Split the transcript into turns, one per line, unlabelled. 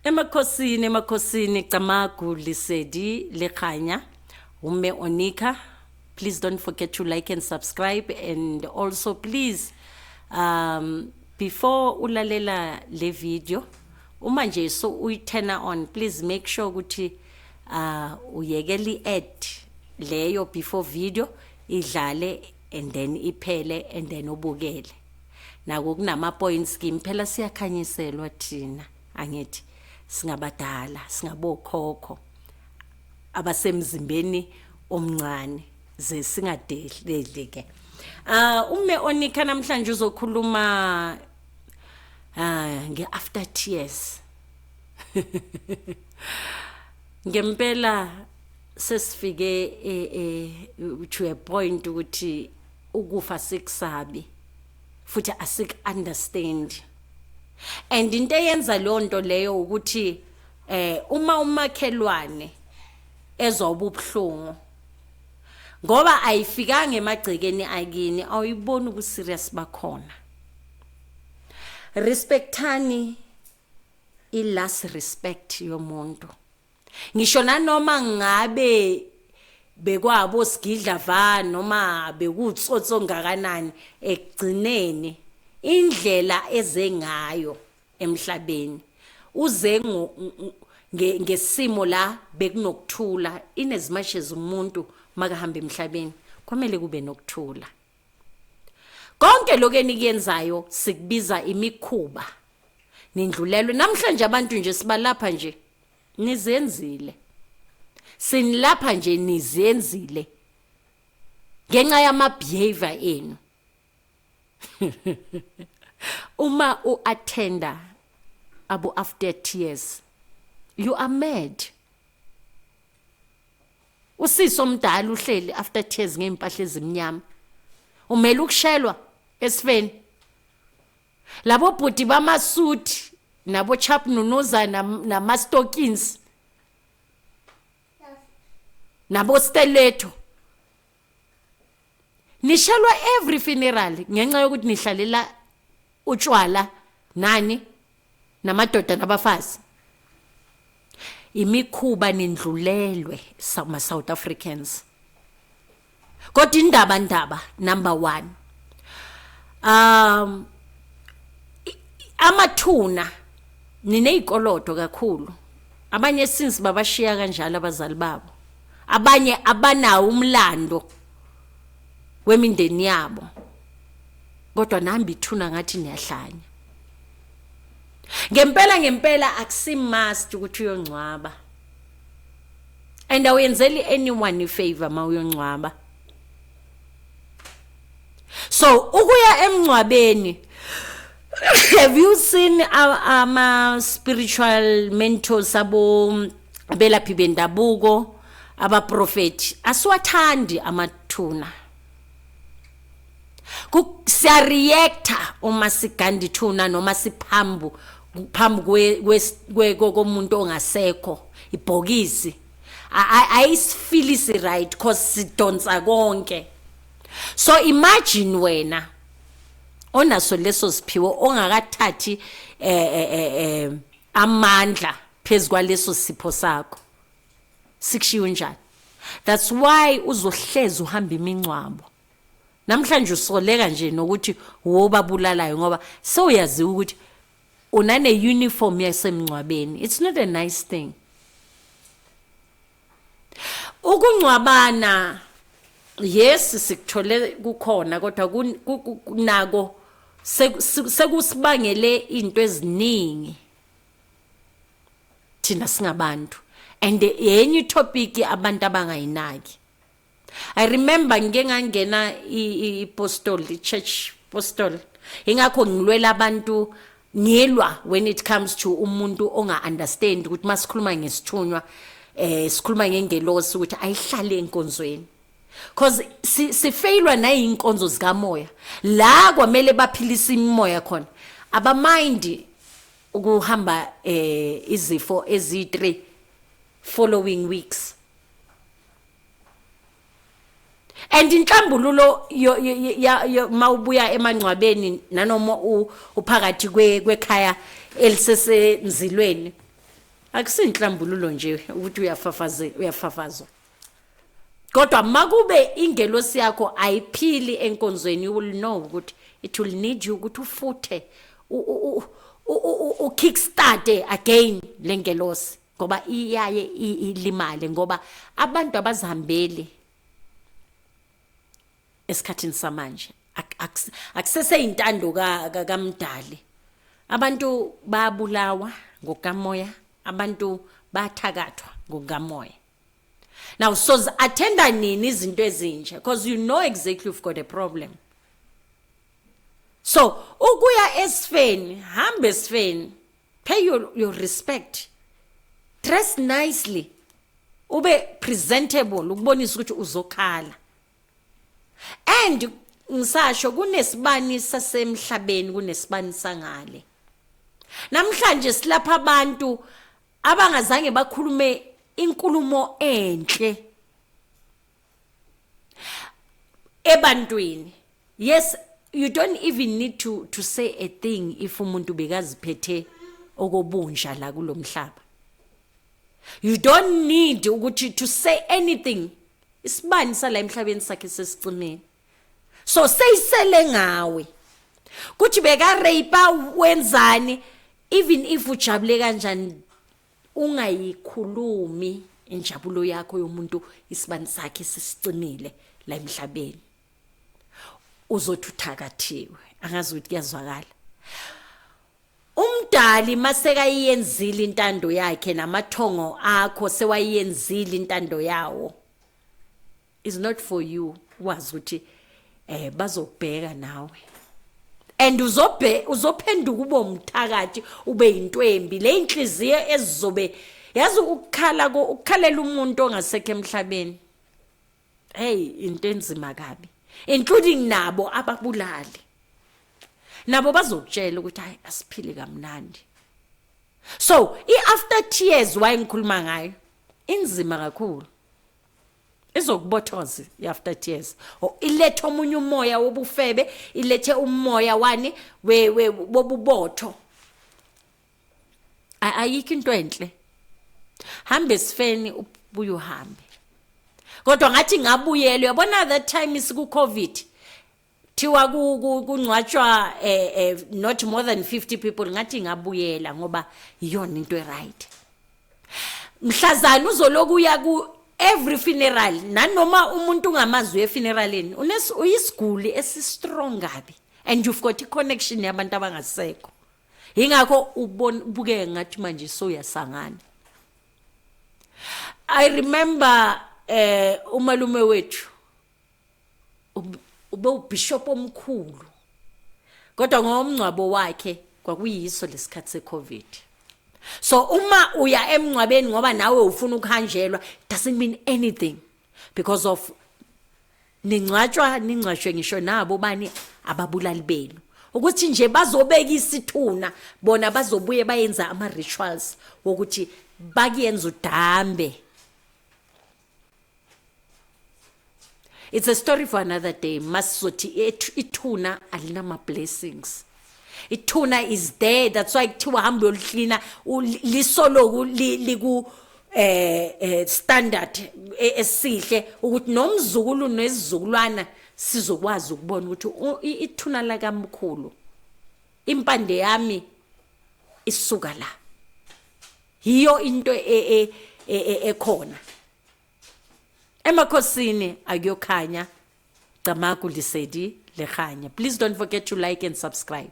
Emakhosini Camagu Lisedi Lekhanya Umme Onika. Please don't forget to like and subscribe, and also please before ulalela le video uma nje so uyithena on, please make sure ukuthi uyekeli add leyo before video idlale and then iphele and then ubukele. Naku kunama points phela siyakhanyiselwa thina angithi singabadala singabokhokho abasemzimbeni omncane ze singadedle ke. Umme Onika namhlanje uzokhuluma nge-after tears. Ngempela sesifike to a point ukuthi ukufa sikusabi futhi asik understand, and into eyenza lonto leyo ukuthi uma umakhelwane ezoba ubhlungu ngoba ayifikanga emagcekeni akini awuyiboni ku serious bakhona. Respectani I last respect yomuntu. Ngisho nanoma ngabe bekwabo sigidla va noma bekutsotso ngakanani ekugcineni indlela ezengayo emhlabeni uze ngesimo la bekunokuthula. In as much as umuntu makahamba emhlabeni kumele kube nokuthula. Konke lokho enikuyenzayo sikubiza imikhuba nindlulelwe. Namhlanje abantu nje sibalapha nje nizenzile, sinilapha nje nizenzile ngenxa yama behavior enu. Uma uattenda abo after tears you are mad. Usiso omdala uhleli after tears ngempahla ezimnyama umele ukushelwa esifeni. Labo bhuti bamasuthi nabo chap nunoza nama stockings nabo stiletto nishelwa every funeral ngenxa yokuthi nihlalela utshwala nani namadoda nabafazi. Imikhuba nindlulelwe sama South Africans. Kodwa indaba number 1, amathuna nineyikolodo kakhulu. Abanye since babashiya kanjalo abazali babo, abanye abanawo umlando wemindeni yabo, kodwa nami ithuna ngathi niyahlanya. Ngempela akusimust ukuthi uyongcwaba, and awenzeli anyone a favor ma uyongcwaba. So ukuya emncwabeni, have you seen our spiritual mentors abo belaphi bendabuko aba prophet aswathandi amathuna? Siya reacta uma sigandi thuna noma siphambu komuntu ongasekho ibhokisi ayisifilisi right because sidonsa konke. So imagine wena onaso leso siphiwo ongakathathi amandla phezukwa leso sipho sakho sikushiyo njani. That's why uzohleza uhamba imincwabo. Namhlanje usoleka nje nokuthi wobabulalayo ngoba sewuyazi ukuthi unane uniform yasemncwabeni. It's not a nice thing. Ukuncwabana yes sikuthole kukhona kodwa kunako sekusibangele into eziningi thina singabantu, and yenye topic abantu abangayinaki. I remember ngengangena church apostol ingakho ngilwela abantu ngilwa when it comes to umuntu onga understand ukuthi masikhuluma ngesithunywa sikhuluma ngengelosi ukuthi ayihlale enkonzweni, because sifailwa nayinkonzo zikamoya la kwamele baphilisa imoya khona. Aba mind ukuhamba izifo ezi3 following weeks, and inhlambululo mawubuya emangcwabeni nanoma uphakathi kwekhaya elisesemzilweni akusinhlambululo nje ukuthi uyafafazwa kodwa makube ingelosi yakho ayiphili enkonzweni you will know ukuthi it will need you ukuthi ufuthe kickstart again lengelosi ngoba iyaye ilimale ngoba abantu abazihambeli esikhathini samanje akusese intando kaMdali abantu babulawa ngokamoya abantu bathakathwa ngokamoya now so attenda nini izinto ezinje because you know exactly you've got a problem so ukuya esifeni hamba esifeni pay your respect dress nicely ube presentable ukubonisa ukuthi uzokhala and ngisasho kunesibani sasemhlabeni kunesibani sangale namhlanje silapha abantu abangazange bakhulume inkulumo enhle ebantwini yes you don't even need to say a thing if umuntu bekaziphethe okobunja la kulomhlaba you don't need ukuthi to say anything isibani sala emhlabeni sakhe sesicimeni so seyisele ngawe kuthi beka rape wenzani even if ujabule kanjani ungayikhulumi injabulo yakho yomuntu isibani sakhe sesicimile la emhlabeni uzothi uthakathiwe angazi ukuthi kuyazwakala Umdali maseka yenzile intando yakhe namathongo akho sewayenzile intando yawo is not for you wazi ukuthi bazobheka nawe and uzophenduka ube umthakathi ube intwembi le inhliziyo ezizobe yazi ukukhalela umuntu ongasekho emhlabeni hey into enzima kabi including nabo ababulali nabo bazokutshela ukuthi hayi asiphile kamnandi so after tears wayengikhuluma ngayo inzima kakhulu izokubothoza after tears ilethe omunye umoya wobufebe ilethe umoya wani wobubotho ayikho into enhle hambe esifeni ubuye uhambe kodwa ngathi ngabuyele yabona that time isiku covid thiwa kungcwatshwa not more than 50 people ngathi ngabuyela ngoba iyona into right mhlazana uzolokuya ku every funeral nanoma umuntu ungamazi efuneralini uyisiguli esistrong gabi and you've got a connection yabantu abangasekho ingakho ubuke ngathi manje soyasangana I remember umalume wethu ube ubishop omkhulu kodwa ngomncwabo wakhe kwakuyiso lesikhathi seCovid so uma uya emncwabeni ngoba nawe ufuna ukuhanjelwa doesn't mean anything because of ningcwashwe ngisho nabo bani ababulali benu ukuthi nje bazobeka isithuna bona bazobuye bayenza ama rituals ukuthi bakuyenza udambe. It's a story for another day. Masoti ituna alinama blessings. Ituna is there. That's why kuthiwa hamba uyolihlina lisoloku liku standard esihle ukuthi nomzukulu nezizukulwana sizokwazi ukubona ukuthi ithuna la kaMkhulu impande yami isuka la. Hiyo into ekhona. Emakhosini akuyokhanya Camagu Lesedi Lekhanya. Please don't forget to like and subscribe.